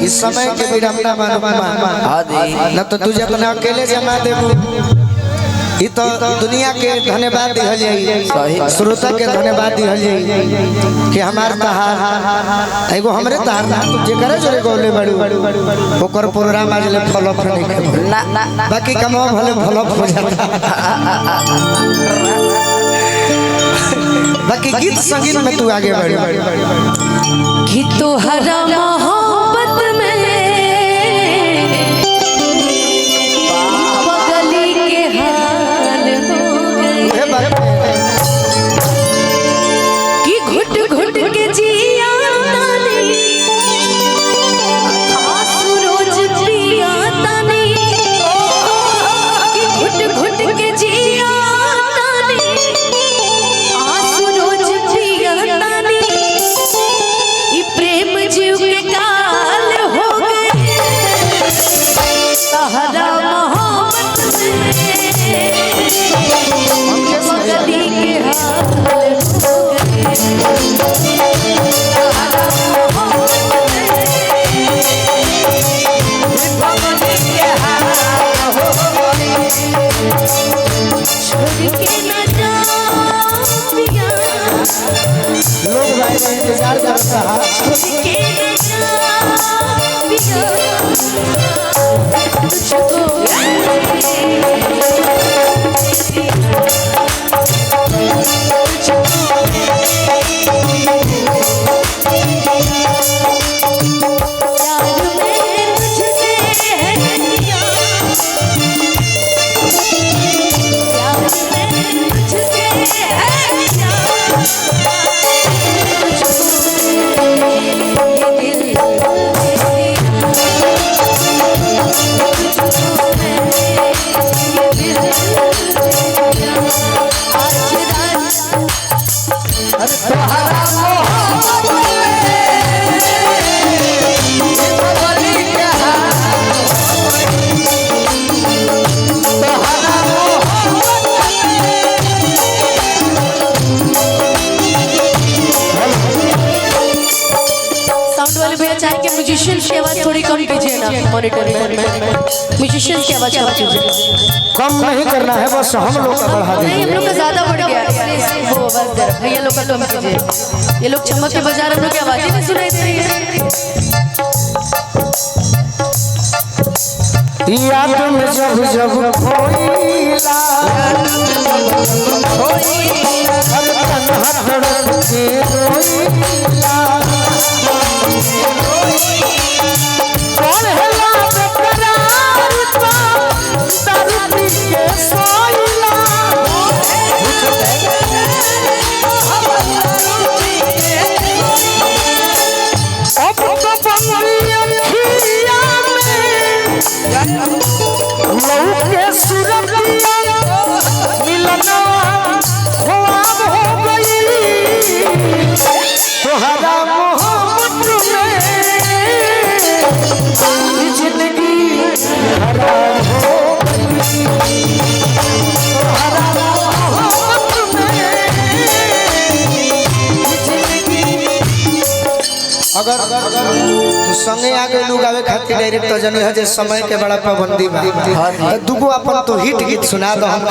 इस समय के विडम्बना न तो तुझे अपने अकेले जमा देबू ई तो दुनिया के धन्यवाद दिहल जाई श्रोता के धन्यवाद दिहल जाई कि हमार तहार एगो हमरे तहार जे करे जोरे गोले बड़ू ओकर प्रोग्राम आज ले फॉलो नहीं ना बाकी कमवा भले फॉलो हो जाता बाकी गीत संगीत में तू आगे बढ़ कि तोहरा मोहब्बत में बगली के हाल हो गए कि घुट घुट के जिया तानी आंसू रोज पिया तानी कि घुट घुट के जिया तानी आंसू रोज पिया तानी ई प्रेम जीव के काल हो गए तहरा मोहब्बत में बगली के हाल हो गए तहरा मोहब्बत में बगली के हाल हो गए छोड़ के न जाओ पिया लोग भाई इंतजार करता है छोड़ के न जाओ पिया तुझको म्यूजिशियन की आवाज थोड़ी कम कीजिए ना मॉनिटर में म्यूजिशियन की आवाज कम कीजिए कम नहीं करना है बस हम लोग का बढ़ा नहीं हम लोग का ज्यादा बढ़ गया है वो आवाज दे भैया लोग का कम कीजिए ये लोग चमक के बजा रहे हैं की आवाज ही नहीं सुनाई दे रही है याद में जब जब खोईला हर तन्हा धड़क के रोईला कौन है लाभ करार पा दारू पी के सोईला अब तो बंगली अखिया में लौके सुरतिया मिलना ख्वाब हो गई तोहरा मोहब्बत में जिंदगी खराब हो गई तोहरा मोहब्बत में जिंदगी अगर तू संगे आगे लोग आवे खातिर डायरेक्ट जन है जे समय के बड़ा पाबंदी बा दुगो अपन तो हिट गीत सुना दो हम